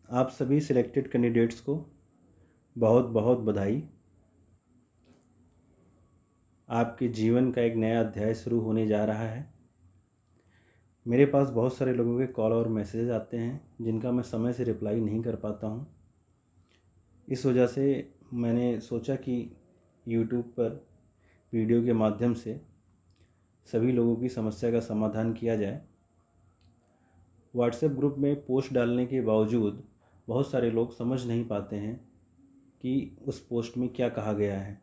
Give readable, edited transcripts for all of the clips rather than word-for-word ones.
आप सभी selected candidates को बहुत बहुत बधाई। आपके जीवन का एक नया अध्याय शुरू होने जा रहा है। मेरे पास बहुत सारे लोगों के कॉल और मैसेजेस आते हैं जिनका मैं समय से रिप्लाई नहीं कर पाता हूँ। इस वजह से मैंने सोचा कि यूट्यूब पर वीडियो के माध्यम से सभी लोगों की समस्या का समाधान किया जाए। व्हाट्सएप ग्रुप में पोस्ट डालने के बावजूद बहुत सारे लोग समझ नहीं पाते हैं कि उस पोस्ट में क्या कहा गया है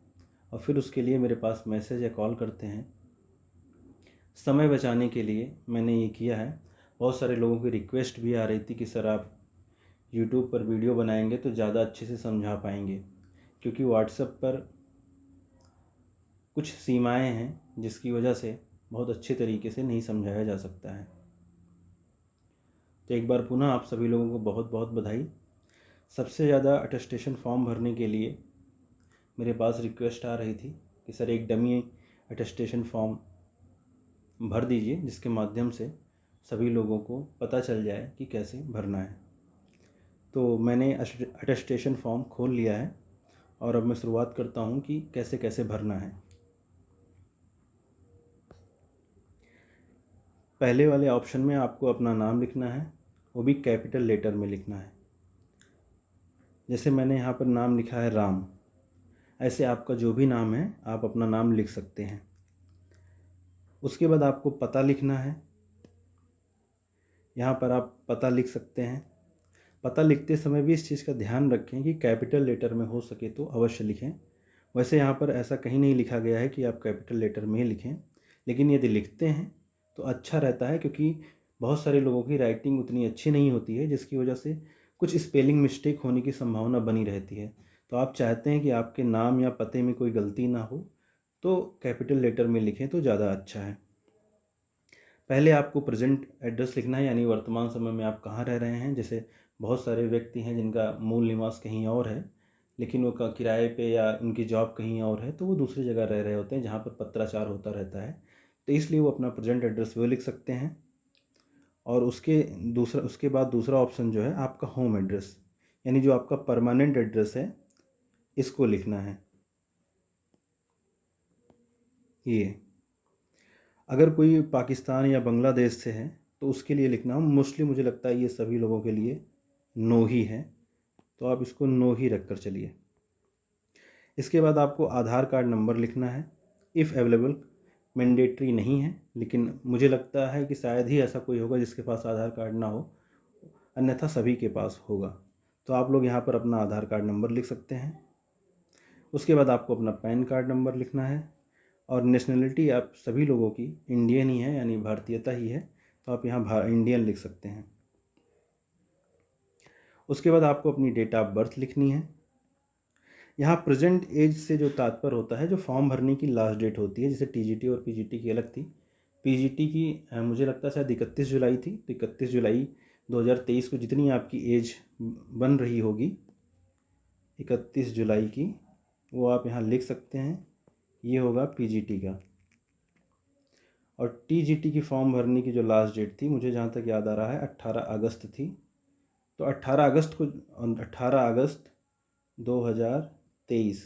और फिर उसके लिए मेरे पास मैसेज या कॉल करते हैं। समय बचाने के लिए मैंने ये किया है। बहुत सारे लोगों की रिक्वेस्ट भी आ रही थी कि सर आप यूट्यूब पर वीडियो बनाएंगे तो ज़्यादा अच्छे से समझा पाएंगे, क्योंकि व्हाट्सएप पर कुछ सीमाएं हैं जिसकी वजह से बहुत अच्छे तरीके से नहीं समझाया जा सकता है। तो एक बार पुनः आप सभी लोगों को बहुत बहुत बधाई। सबसे ज़्यादा अटेस्टेशन फॉर्म भरने के लिए मेरे पास रिक्वेस्ट आ रही थी कि सर एक डमी अटेस्टेशन फॉर्म भर दीजिए जिसके माध्यम से सभी लोगों को पता चल जाए कि कैसे भरना है। तो मैंने अटेस्टेशन फॉर्म खोल लिया है और अब मैं शुरुआत करता हूँ कि कैसे कैसे भरना है। पहले वाले ऑप्शन में आपको अपना नाम लिखना है, वो भी कैपिटल लेटर में लिखना है। जैसे मैंने यहाँ पर नाम लिखा है राम, ऐसे आपका जो भी नाम है आप अपना नाम लिख सकते हैं। उसके बाद आपको पता लिखना है। यहाँ पर आप पता लिख सकते हैं। पता लिखते समय भी इस चीज़ का ध्यान रखें कि कैपिटल लेटर में हो सके तो अवश्य लिखें। वैसे यहाँ पर ऐसा कहीं नहीं लिखा गया है कि आप कैपिटल लेटर में ही लिखें, लेकिन यदि लिखते हैं तो अच्छा रहता है, क्योंकि बहुत सारे लोगों की राइटिंग उतनी अच्छी नहीं होती है जिसकी वजह से कुछ स्पेलिंग मिस्टेक होने की संभावना बनी रहती है। तो आप चाहते हैं कि आपके नाम या पते में कोई गलती ना हो, तो कैपिटल लेटर में लिखें तो ज़्यादा अच्छा है। पहले आपको प्रेजेंट एड्रेस लिखना है, यानी वर्तमान समय में आप कहाँ रह रहे हैं। जैसे बहुत सारे व्यक्ति हैं जिनका मूल निवास कहीं और है, लेकिन वो किराए पे या उनकी जॉब कहीं और है, तो वो दूसरी जगह रह रहे होते हैं जहाँ पर पत्राचार होता रहता है। तो इसलिए वो अपना प्रेजेंट एड्रेस वो लिख सकते हैं। और उसके बाद दूसरा ऑप्शन जो है आपका होम एड्रेस, यानी जो आपका परमानेंट एड्रेस है, इसको लिखना है। ये अगर कोई पाकिस्तान या बांग्लादेश से है तो उसके लिए लिखना, मोस्टली मुझे लगता है ये सभी लोगों के लिए नो ही है, तो आप इसको नो ही रख कर चलिए। इसके बाद आपको आधार कार्ड नंबर लिखना है, इफ़ अवेलेबल। मैंडेटरी नहीं है, लेकिन मुझे लगता है कि शायद ही ऐसा कोई होगा जिसके पास आधार कार्ड ना हो, अन्यथा सभी के पास होगा। तो आप लोग यहाँ पर अपना आधार कार्ड नंबर लिख सकते हैं। उसके बाद आपको अपना पैन कार्ड नंबर लिखना है। और नेशनलिटी आप सभी लोगों की इंडियन ही है, यानी भारतीयता ही है, तो आप यहाँ इंडियन लिख सकते हैं। उसके बाद आपको अपनी डेट ऑफ बर्थ लिखनी है। यहाँ प्रेजेंट एज से जो तात्पर्य होता है, जो फॉर्म भरने की लास्ट डेट होती है, जैसे टीजीटी और पीजीटी की अलग थी। पीजीटी की मुझे लगता है शायद 31 जुलाई थी, तो 31 जुलाई 2023 को जितनी आपकी एज बन रही होगी 31 जुलाई की, वो आप यहाँ लिख सकते हैं। ये होगा पीजीटी का। और टीजीटी की फॉर्म भरने की जो लास्ट डेट थी, मुझे जहाँ तक याद आ रहा है 18 अगस्त थी। तो 18 अगस्त 2023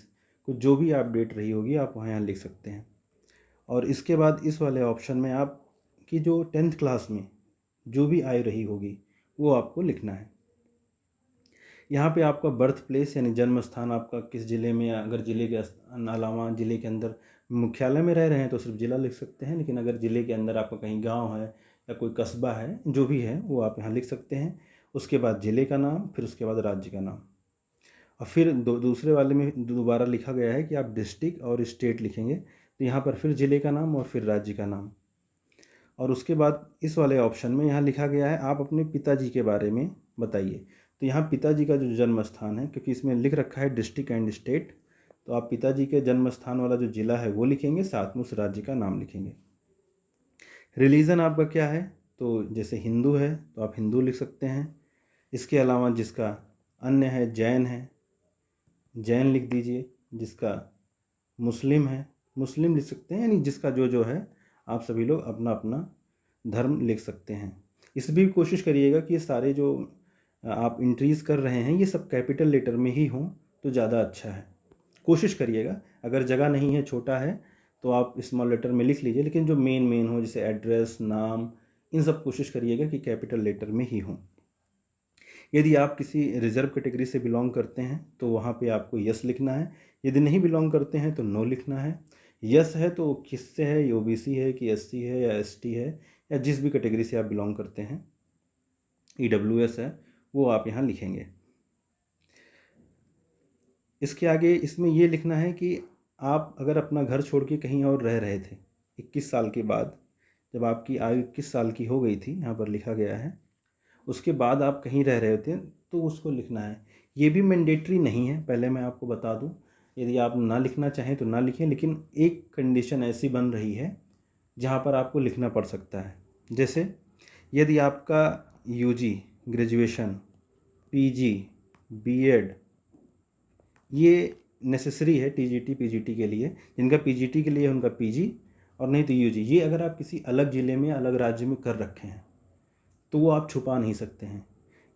को जो भी आप डेट रही होगी आप वहाँ यहाँ लिख सकते हैं। और इसके बाद इस वाले ऑप्शन में आप की जो 10th क्लास में जो भी आयु रही होगी वो आपको लिखना है। यहाँ पे आपका बर्थ प्लेस यानी जन्म स्थान आपका किस ज़िले में, अगर ज़िले के अलावा ज़िले के अंदर मुख्यालय में रह रहे हैं तो सिर्फ ज़िला लिख सकते हैं, लेकिन अगर ज़िले के अंदर आपका कहीं गांव है या कोई कस्बा है, जो भी है वो आप यहाँ लिख सकते हैं। उसके बाद ज़िले का नाम, फिर उसके बाद राज्य का नाम। और फिर दूसरे वाले में दोबारा लिखा गया है कि आप डिस्ट्रिक्ट और स्टेट लिखेंगे, तो यहाँ पर फिर ज़िले का नाम और फिर राज्य का नाम। और उसके बाद इस वाले ऑप्शन में यहाँ लिखा गया है आप अपने पिताजी के बारे में बताइए। तो यहाँ पिताजी का जो जन्म स्थान है, क्योंकि इसमें लिख रखा है डिस्ट्रिक्ट एंड स्टेट, तो आप पिताजी के जन्म स्थान वाला जो ज़िला है वो लिखेंगे, साथ में उस राज्य का नाम लिखेंगे। रिलीजन आपका क्या है, तो जैसे हिंदू है तो आप हिंदू लिख सकते हैं। इसके अलावा जिसका अन्य है, जैन है, जैन लिख दीजिए। जिसका मुस्लिम है, मुस्लिम लिख सकते हैं, यानी जिसका जो जो है आप सभी लोग अपना अपना धर्म लिख सकते हैं। इस भी कोशिश करिएगा कि ये सारे जो आप इंक्रीज़ कर रहे हैं, ये सब कैपिटल लेटर में ही हों तो ज़्यादा अच्छा है। कोशिश करिएगा, अगर जगह नहीं है, छोटा है, तो आप स्मॉल लेटर में लिख लीजिए, लेकिन जो मेन हो जैसे एड्रेस, नाम, इन सब कोशिश करिएगा कि कैपिटल लेटर में ही हों। यदि आप किसी रिजर्व कैटेगरी से बिलोंग करते हैं तो वहाँ पे आपको यस लिखना है। यदि नहीं बिलोंग करते हैं तो नो लिखना है। यस है तो किससे है, ये ओबीसी है कि एससी है या एसटी है, या जिस भी कैटेगरी से आप बिलोंग करते हैं, ईडब्ल्यूएस है, वो आप यहाँ लिखेंगे। इसके आगे इसमें ये लिखना है कि आप अगर अपना घर छोड़ के कहीं और रह रहे थे 21 साल के बाद, जब आपकी आयु 21 साल की हो गई थी, यहाँ पर लिखा गया है, उसके बाद आप कहीं रह रहे थे तो उसको लिखना है। ये भी मैंडेटरी नहीं है, पहले मैं आपको बता दूं। यदि आप ना लिखना चाहें तो ना लिखें, लेकिन एक कंडीशन ऐसी बन रही है जहाँ पर आपको लिखना पड़ सकता है। जैसे यदि आपका यूजी, ग्रेजुएशन, पीजी, बीएड ये नेसेसरी है टीजीटी पीजीटी के लिए, जिनका पीजीटी के लिए उनका पीजी और नहीं तो यूजी, ये अगर आप किसी अलग ज़िले में, अलग राज्य में कर रखे हैं तो वो आप छुपा नहीं सकते हैं,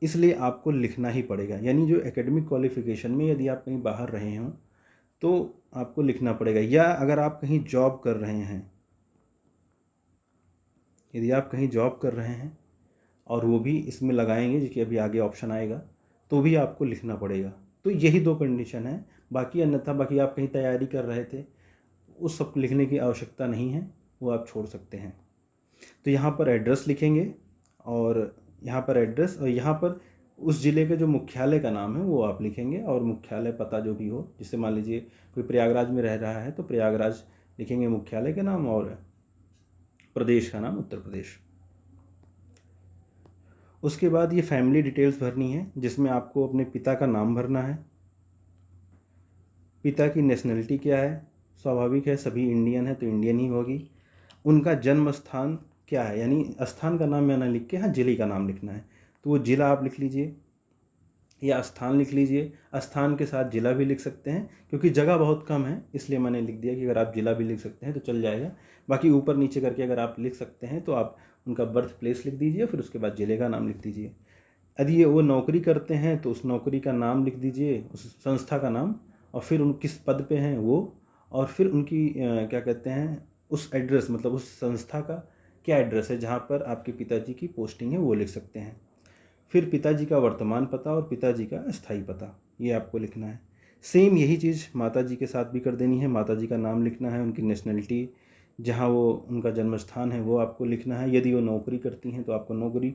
इसलिए आपको लिखना ही पड़ेगा। यानी जो एकेडमिक क्वालिफ़िकेशन में यदि आप कहीं बाहर रहे हों तो आपको लिखना पड़ेगा। या अगर आप कहीं जॉब कर रहे हैं, यदि आप कहीं जॉब कर रहे हैं और वो भी इसमें लगाएंगे, जिसके अभी आगे ऑप्शन आएगा, तो भी आपको लिखना पड़ेगा। तो यही दो कंडीशन है। बाकी अन्यथा बाकी आप कहीं तैयारी कर रहे थे, उस सब लिखने की आवश्यकता नहीं है, वो आप छोड़ सकते हैं। तो यहाँ पर एड्रेस लिखेंगे, और यहाँ पर एड्रेस, और यहाँ पर उस ज़िले के जो मुख्यालय का नाम है वो आप लिखेंगे, और मुख्यालय पता जो भी हो, जिससे मान लीजिए कोई प्रयागराज में रह रहा है तो प्रयागराज लिखेंगे मुख्यालय के नाम, और प्रदेश का नाम उत्तर प्रदेश। उसके बाद ये फैमिली डिटेल्स भरनी है, जिसमें आपको अपने पिता का नाम भरना है, पिता की नेशनलिटी क्या है, स्वाभाविक है सभी इंडियन है तो इंडियन ही होगी। उनका जन्म स्थान क्या है, यानी स्थान का नाम मैंने लिख के, हाँ जिले का नाम लिखना है, तो वो जिला आप लिख लीजिए या स्थान लिख लीजिए। स्थान के साथ जिला भी लिख सकते हैं, क्योंकि जगह बहुत कम है इसलिए मैंने लिख दिया कि अगर आप जिला भी लिख सकते हैं तो चल जाएगा। बाकी ऊपर नीचे करके अगर आप लिख सकते हैं तो आप उनका बर्थ प्लेस लिख दीजिए, फिर उसके बाद जिले का नाम लिख दीजिए। यदि ये वो नौकरी करते हैं तो उस नौकरी का नाम लिख दीजिए, उस संस्था का नाम, और फिर उन किस पद पे हैं वो, और फिर उनकी क्या कहते हैं उस एड्रेस, मतलब उस संस्था का क्या एड्रेस है जहाँ पर आपके पिताजी की पोस्टिंग है, वो लिख सकते हैं। फिर पिताजी का वर्तमान पता और पिताजी का स्थायी पता, ये आपको लिखना है। सेम यही चीज़ माताजी के साथ भी कर देनी है। माताजी का नाम लिखना है, उनकी नेशनलिटी, जहाँ वो उनका जन्म स्थान है वो आपको लिखना है। यदि वो नौकरी करती हैं तो आपको नौकरी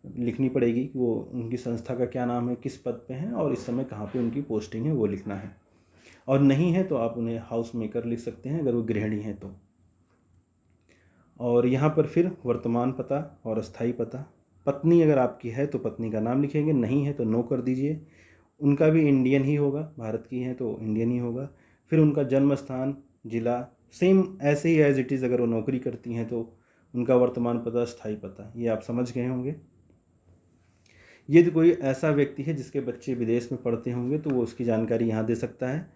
लिखनी पड़ेगी कि वो उनकी संस्था का क्या नाम है, किस पद पे हैं, और इस समय कहाँ पे उनकी पोस्टिंग है, वो लिखना है। और नहीं है तो आप उन्हें हाउस मेकर लिख सकते हैं, अगर वो गृहिणी हैं तो। और यहाँ पर फिर वर्तमान पता और अस्थाई पता। पत्नी अगर आपकी है तो पत्नी का नाम लिखेंगे, नहीं है तो नो कर दीजिए। उनका भी इंडियन ही होगा, भारत की हैं तो इंडियन ही होगा। फिर उनका जन्म स्थान, जिला, सेम ऐसे ही एज इट इज़। अगर वो नौकरी करती हैं तो उनका वर्तमान पता, स्थायी पता, ये आप समझ गए होंगे। यदि कोई ऐसा व्यक्ति है जिसके बच्चे विदेश में पढ़ते होंगे तो वो उसकी जानकारी यहाँ दे सकता है।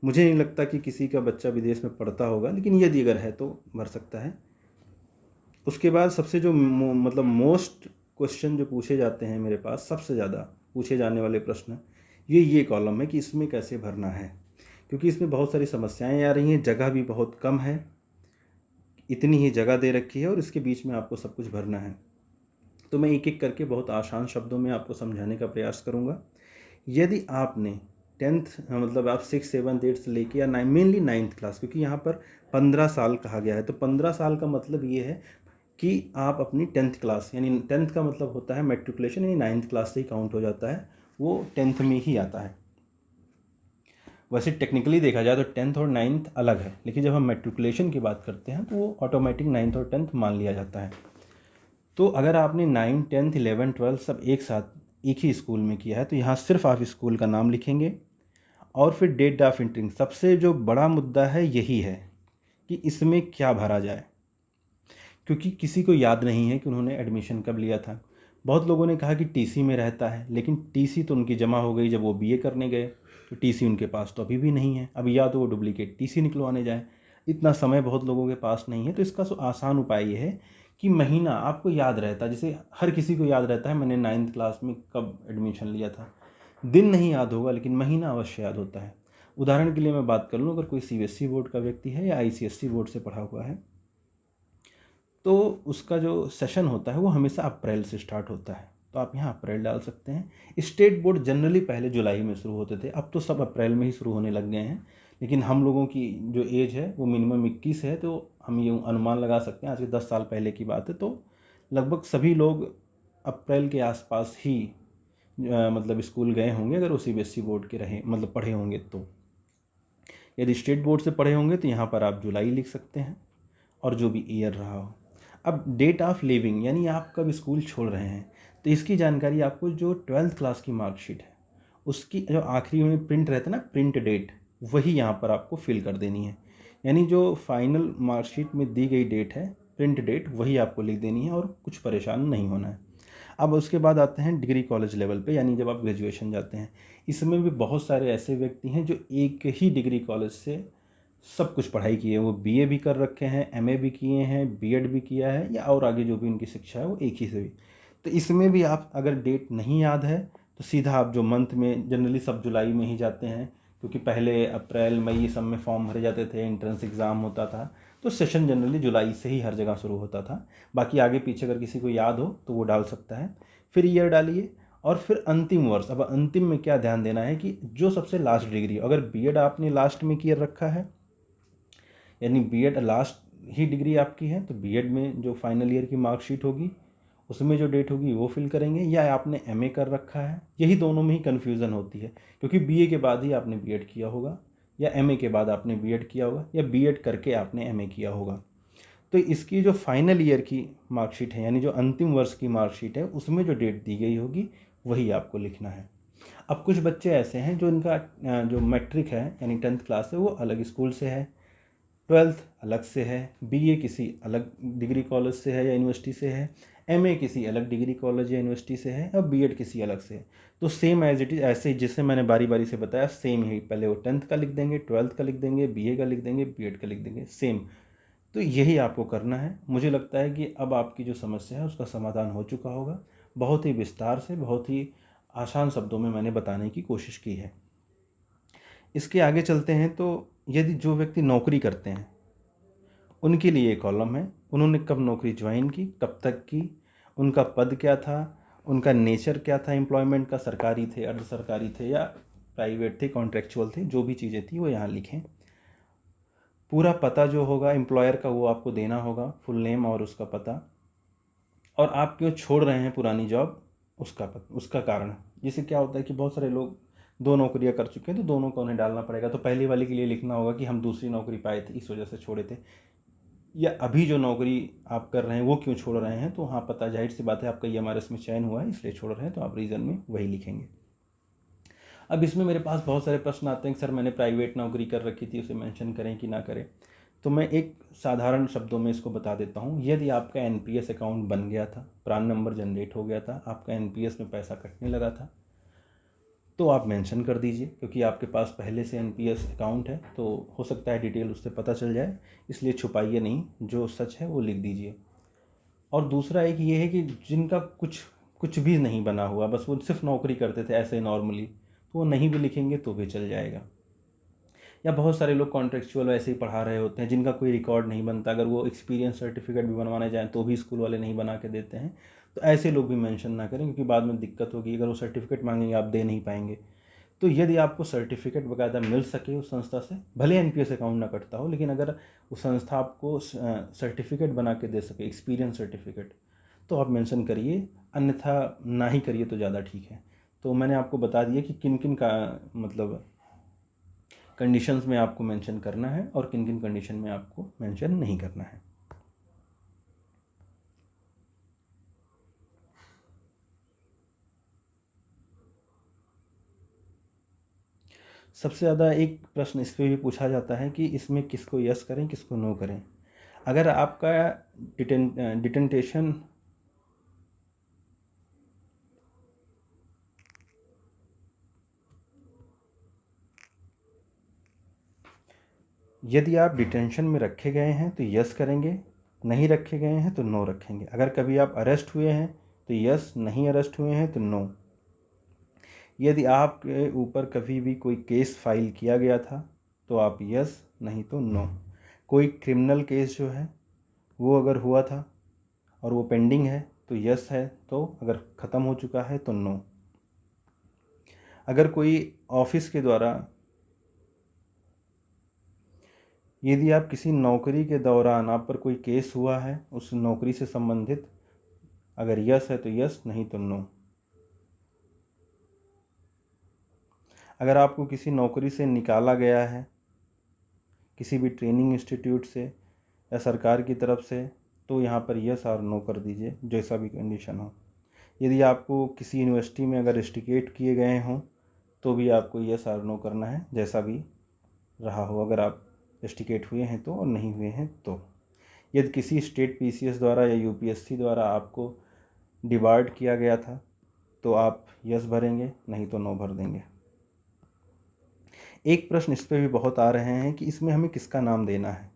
मुझे नहीं लगता कि किसी का बच्चा विदेश में पढ़ता होगा, लेकिन यदि अगर है तो भर सकता है। उसके बाद सबसे जो मतलब मोस्ट क्वेश्चन जो पूछे जाते हैं मेरे पास, सबसे ज़्यादा पूछे जाने वाले प्रश्न, ये कॉलम है कि इसमें कैसे भरना है, क्योंकि इसमें बहुत सारी समस्याएं आ रही हैं। जगह भी बहुत कम है, इतनी ही जगह दे रखी है और इसके बीच में आपको सब कुछ भरना है। तो मैं एक एक करके बहुत आसान शब्दों में आपको समझाने का प्रयास करूँगा। यदि आपने 10th मतलब आप 6, 7, 8 से लेके या मेनली 9th क्लास, क्योंकि यहाँ पर 15 साल कहा गया है, तो 15 साल का मतलब ये है कि आप अपनी 10th क्लास, यानी 10th का मतलब होता है मैट्रिकुलेशन, यानी 9th क्लास से ही काउंट हो जाता है, वो 10th में ही आता है। वैसे टेक्निकली देखा जाए तो 10th और 9th अलग है, लेकिन जब हम मैट्रिकुलेशन की बात करते हैं तो वो ऑटोमेटिक 9th और 10th मान लिया जाता है। तो अगर आपने 9, 10, 11, 12 सब एक साथ एक ही स्कूल में किया है तो यहाँ सिर्फ आप स्कूल का नाम लिखेंगे, और फिर डेट ऑफ एंट्रिंग। सबसे जो बड़ा मुद्दा है यही है कि इसमें क्या भरा जाए, क्योंकि किसी को याद नहीं है कि उन्होंने एडमिशन कब लिया था। बहुत लोगों ने कहा कि टीसी में रहता है, लेकिन टीसी तो उनकी जमा हो गई जब वो बीए करने गए, तो टीसी उनके पास तो अभी भी नहीं है। अब या तो वो डुप्लीकेट टीसी निकलवाने जाए, इतना समय बहुत लोगों के पास नहीं है। तो इसका आसान उपाय ये है कि महीना आपको याद रहता है, जैसे हर किसी को याद रहता है मैंने 9th क्लास में कब एडमिशन लिया था। दिन नहीं याद होगा लेकिन महीना अवश्य याद होता है। उदाहरण के लिए मैं बात कर लूँ, अगर कोई सीबीएसई बोर्ड का व्यक्ति है या आईसीएसई बोर्ड से पढ़ा हुआ है तो उसका जो सेशन होता है वो हमेशा अप्रैल से स्टार्ट होता है, तो आप यहाँ अप्रैल डाल सकते हैं। स्टेट बोर्ड जनरली पहले जुलाई में शुरू होते थे, अब तो सब अप्रैल में ही शुरू होने लग गए हैं, लेकिन हम लोगों की जो एज है वो मिनिमम 21 है, तो हम ये अनुमान लगा सकते हैं आज से 10 साल पहले की बात है, तो लगभग सभी लोग अप्रैल के आसपास ही मतलब स्कूल गए होंगे, अगर वो सीबीएसई बोर्ड के रहे मतलब पढ़े होंगे तो। यदि स्टेट बोर्ड से पढ़े होंगे तो यहाँ पर आप जुलाई लिख सकते हैं और जो भी ईयर रहा हो। अब डेट ऑफ लीविंग यानी आप कब स्कूल छोड़ रहे हैं, तो इसकी जानकारी आपको जो 12th क्लास की मार्कशीट है उसकी जो आखिरी में प्रिंट रहता है ना, प्रिंट डेट, वही यहाँ पर आपको फिल कर देनी है। यानी जो फाइनल मार्कशीट में दी गई डेट है, प्रिंट डेट, वही आपको लिख देनी है और कुछ परेशान नहीं होना है। अब उसके बाद आते हैं डिग्री कॉलेज लेवल पे, यानी जब आप ग्रेजुएशन जाते हैं। इसमें भी बहुत सारे ऐसे व्यक्ति हैं जो एक ही डिग्री कॉलेज से सब कुछ पढ़ाई की है, वो बीए भी कर रखे हैं, एमए भी किए हैं, बीएड भी किया है, या और आगे जो भी उनकी शिक्षा है वो एक ही से भी। तो इसमें भी आप अगर डेट नहीं याद है तो सीधा आप जो मंथ में, जनरली सब जुलाई में ही जाते हैं क्योंकि पहले अप्रैल मई सब में फॉर्म भरे जाते थे, एंट्रेंस एग्ज़ाम होता था, तो सेशन जनरली जुलाई से ही हर जगह शुरू होता था। बाकी आगे पीछे अगर किसी को याद हो तो वो डाल सकता है। फिर ईयर डालिए और फिर अंतिम वर्ष। अब अंतिम में क्या ध्यान देना है कि जो सबसे लास्ट डिग्री, अगर बीएड आपने लास्ट में किया रखा है यानी बीएड लास्ट ही डिग्री आपकी है, तो बीएड में जो फाइनल ईयर की मार्कशीट होगी उसमें जो डेट होगी वो फिल करेंगे, या आपने एमए कर रखा है, यही दोनों में ही कन्फ्यूज़न होती है क्योंकि बीए के बाद ही आपने बीएड किया होगा, या एमए के बाद आपने बीएड किया होगा, या बीएड करके आपने एमए किया होगा। तो इसकी जो फाइनल ईयर की मार्कशीट है यानी जो अंतिम वर्ष की मार्कशीट है उसमें जो डेट दी गई होगी वही आपको लिखना है। अब कुछ बच्चे ऐसे हैं जो इनका जो मैट्रिक है यानी 10th क्लास है वो अलग स्कूल से है, 12th अलग से है, बीए किसी अलग डिग्री कॉलेज से है या यूनिवर्सिटी से है, एमए किसी अलग डिग्री कॉलेज या यूनिवर्सिटी से है, और बीएड किसी अलग से है। तो सेम एज इट इज़, ऐसे ही जिससे मैंने बारी बारी से बताया सेम ही, पहले वो 10th का लिख देंगे, 12th का लिख देंगे, बीए का लिख देंगे, बीएड का लिख देंगे, सेम। तो यही आपको करना है। मुझे लगता है कि अब आपकी जो समस्या है उसका समाधान हो चुका होगा। बहुत ही विस्तार से, बहुत ही आसान शब्दों में मैंने बताने की कोशिश की है। इसके आगे चलते हैं तो यदि जो व्यक्ति नौकरी करते हैं उनके लिए एक कॉलम है, उन्होंने कब नौकरी ज्वाइन की, कब तक की, उनका पद क्या था, उनका नेचर क्या था एम्प्लॉयमेंट का, सरकारी थे, अर्ध सरकारी थे या प्राइवेट थे, कॉन्ट्रेक्चुअल थे, जो भी चीज़ें थी वो यहाँ लिखें। पूरा पता जो होगा एम्प्लॉयर का वो आपको देना होगा, फुल नेम और उसका पता, और आप क्यों छोड़ रहे हैं पुरानी जॉब उसका कारण। जिससे क्या होता है कि बहुत सारे लोग दो नौकरियां कर चुके हैं तो दोनों को उन्हें डालना पड़ेगा, तो पहली वाले के लिए लिखना होगा कि हम दूसरी नौकरी पाए थे इस वजह से छोड़े थे, या अभी जो नौकरी आप कर रहे हैं वो क्यों छोड़ रहे हैं, तो हाँ पता, जाहिर सी बात है आपका ईएमआरएस में चयन हुआ है इसलिए छोड़ रहे हैं, तो आप रीज़न में वही लिखेंगे। अब इसमें मेरे पास बहुत सारे प्रश्न आते हैं कि सर मैंने प्राइवेट नौकरी कर रखी थी, उसे मेंशन करें कि ना करें। तो मैं एक साधारण शब्दों में इसको बता देता हूँ। यदि आपका एनपीएस अकाउंट बन गया था, प्रान नंबर जनरेट हो गया था, आपका एनपीएस में पैसा कटने लगा था, तो आप मेंशन कर दीजिए, क्योंकि आपके पास पहले से एनपीएस अकाउंट है तो हो सकता है डिटेल उससे पता चल जाए, इसलिए छुपाइए नहीं, जो सच है वो लिख दीजिए। और दूसरा एक ये है कि जिनका कुछ कुछ भी नहीं बना हुआ, बस वो सिर्फ नौकरी करते थे ऐसे नॉर्मली, तो वो नहीं भी लिखेंगे तो भी चल जाएगा। या बहुत सारे लोग कॉन्ट्रेक्चुअल ऐसे ही पढ़ा रहे होते हैं जिनका कोई रिकॉर्ड नहीं बनता, अगर वो एक्सपीरियंस सर्टिफिकेट भी बनवाने जाएँ तो भी स्कूल वाले नहीं बना के देते हैं, तो ऐसे लोग भी मेंशन ना करें क्योंकि बाद में दिक्कत होगी, अगर वो सर्टिफिकेट मांगेंगे आप दे नहीं पाएंगे। तो यदि आपको सर्टिफिकेट वगैरह मिल सके उस संस्था से, भले एनपीएस अकाउंट ना कटता हो, लेकिन अगर उस संस्था आपको सर्टिफिकेट बना के दे सके, एक्सपीरियंस सर्टिफिकेट, तो आप मेंशन करिए, अन्यथा ना ही करिए तो ज़्यादा ठीक है। तो मैंने आपको बता दिया कि किन किन का मतलब कंडीशंस में आपको मेंशन करना है और किन किन कंडीशन में आपको मेंशन नहीं करना है। सबसे ज़्यादा एक प्रश्न इस पे भी पूछा जाता है कि इसमें किसको यस करें किसको नो करें। अगर आपका डिटेंटेशन यदि आप डिटेंशन में रखे गए हैं तो यस करेंगे, नहीं रखे गए हैं तो नो रखेंगे। अगर कभी आप अरेस्ट हुए हैं तो यस, नहीं अरेस्ट हुए हैं तो नो। यदि आपके ऊपर कभी भी कोई केस फाइल किया गया था तो आप यस, नहीं तो नो। कोई क्रिमिनल केस जो है वो अगर हुआ था और वो पेंडिंग है तो यस है, तो अगर ख़त्म हो चुका है तो नो। अगर कोई ऑफिस के द्वारा, यदि आप किसी नौकरी के दौरान आप पर कोई केस हुआ है उस नौकरी से संबंधित, अगर यस है तो यस, नहीं तो नो। अगर आपको किसी नौकरी से निकाला गया है किसी भी ट्रेनिंग इंस्टीट्यूट से या सरकार की तरफ से, तो यहाँ पर यस और नो कर दीजिए, जैसा भी कंडीशन हो। यदि आपको किसी यूनिवर्सिटी में अगर रस्टिकेट किए गए हों तो भी आपको यस और नो करना है, जैसा भी रहा हो, अगर आप रस्टिकेट हुए हैं तो और नहीं हुए हैं तो। यदि किसी स्टेट पीसीएस द्वारा या यूपीएससी द्वारा आपको डिबार्ड किया गया था तो आप यस भरेंगे, नहीं तो नो भर देंगे। एक प्रश्न इस पर भी बहुत आ रहे हैं कि इसमें हमें किसका नाम देना है।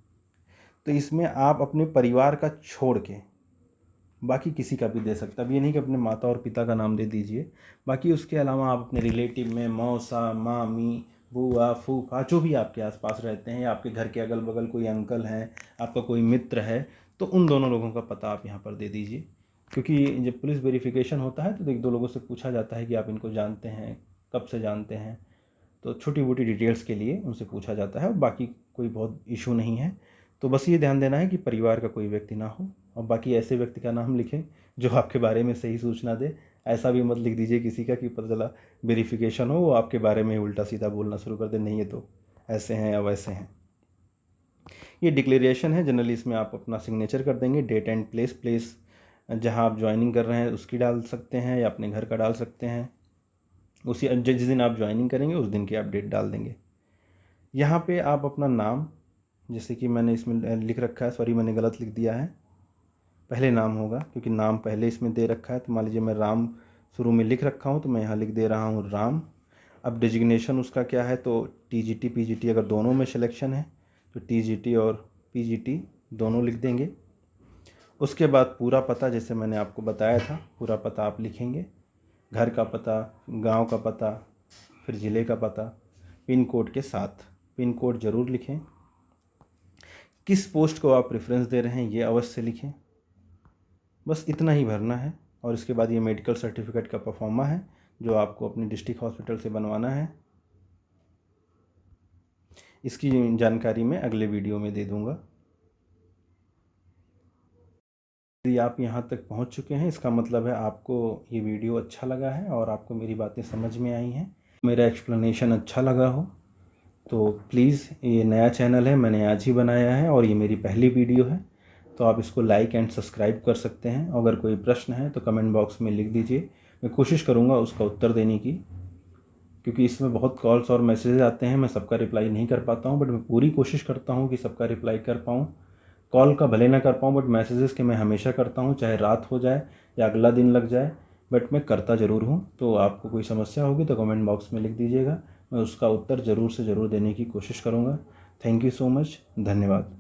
तो इसमें आप अपने परिवार का छोड़ के बाकी किसी का भी दे सकते। अब ये नहीं कि अपने माता और पिता का नाम दे दीजिए, बाकी उसके अलावा आप अपने रिलेटिव में मौसा, मामी, बुआ, फूफा, जो भी आपके आसपास रहते हैं या आपके घर के अगल बगल कोई अंकल हैं, आपका कोई मित्र है, तो उन दोनों लोगों का पता आप यहाँ पर दे दीजिए। क्योंकि जब पुलिस वेरिफिकेशन होता है तो एक दो लोगों से पूछा जाता है कि आप इनको जानते हैं, कब से जानते हैं, तो छोटी मोटी डिटेल्स के लिए उनसे पूछा जाता है। और बाकी कोई बहुत इशू नहीं है। तो बस ये ध्यान देना है कि परिवार का कोई व्यक्ति ना हो, और बाकी ऐसे व्यक्ति का नाम लिखें जो आपके बारे में सही सूचना दे। ऐसा भी मत लिख दीजिए किसी का कि पता चला वेरिफिकेशन हो वो आपके बारे में उल्टा सीधा बोलना शुरू कर दे, नहीं है तो ऐसे हैं या वैसे हैं। ये डिक्लेरेशन है, जनरली इसमें आप अपना सिग्नेचर कर देंगे, डेट एंड प्लेस जहाँ आप ज्वाइनिंग कर रहे हैं उसकी डाल सकते हैं या अपने घर का डाल सकते हैं। उसी जिस दिन आप ज्वाइनिंग करेंगे उस दिन की आप डेट डाल देंगे। यहाँ पे आप अपना नाम, जैसे कि मैंने इसमें लिख रखा है, सॉरी मैंने गलत लिख दिया है, पहले नाम होगा क्योंकि नाम पहले इसमें दे रखा है। तो मान लीजिए मैं राम शुरू में लिख रखा हूँ तो मैं यहाँ लिख दे रहा हूँ राम। अब डिजिग्नेशन उसका क्या है, तो टीजीटी पीजीटी अगर दोनों में सिलेक्शन है तो टीजीटी और पीजीटी दोनों लिख देंगे। उसके बाद पूरा पता, जैसे मैंने आपको बताया था, पूरा पता आप लिखेंगे, घर का पता, गांव का पता, फिर ज़िले का पता, पिन कोड के साथ। पिन कोड ज़रूर लिखें। किस पोस्ट को आप प्रेफरेंस दे रहे हैं ये अवश्य लिखें। बस इतना ही भरना है। और इसके बाद ये मेडिकल सर्टिफिकेट का परफॉर्मा है जो आपको अपने डिस्ट्रिक्ट हॉस्पिटल से बनवाना है। इसकी जानकारी मैं अगले वीडियो में दे दूंगा। यदि आप यहाँ तक पहुँच चुके हैं इसका मतलब है आपको ये वीडियो अच्छा लगा है और आपको मेरी बातें समझ में आई हैं, मेरा एक्सप्लेनेशन अच्छा लगा हो तो प्लीज़, ये नया चैनल है, मैंने आज ही बनाया है और ये मेरी पहली वीडियो है, तो आप इसको लाइक एंड सब्सक्राइब कर सकते हैं। अगर कोई प्रश्न है तो कमेंट बॉक्स में लिख दीजिए, मैं कोशिश करूँगा उसका उत्तर देने की, क्योंकि इसमें बहुत कॉल्स और मैसेजेस आते हैं, मैं सबका रिप्लाई नहीं कर पाता हूँ, बट मैं पूरी कोशिश करता हूँ कि सबका रिप्लाई कर पाऊँ। कॉल का भले ना कर पाऊँ बट मैसेजेस के मैं हमेशा करता हूँ, चाहे रात हो जाए या अगला दिन लग जाए, बट मैं करता ज़रूर हूँ। तो आपको कोई समस्या होगी तो कमेंट बॉक्स में लिख दीजिएगा, मैं उसका उत्तर ज़रूर से ज़रूर देने की कोशिश करूँगा। थैंक यू सो मच, धन्यवाद।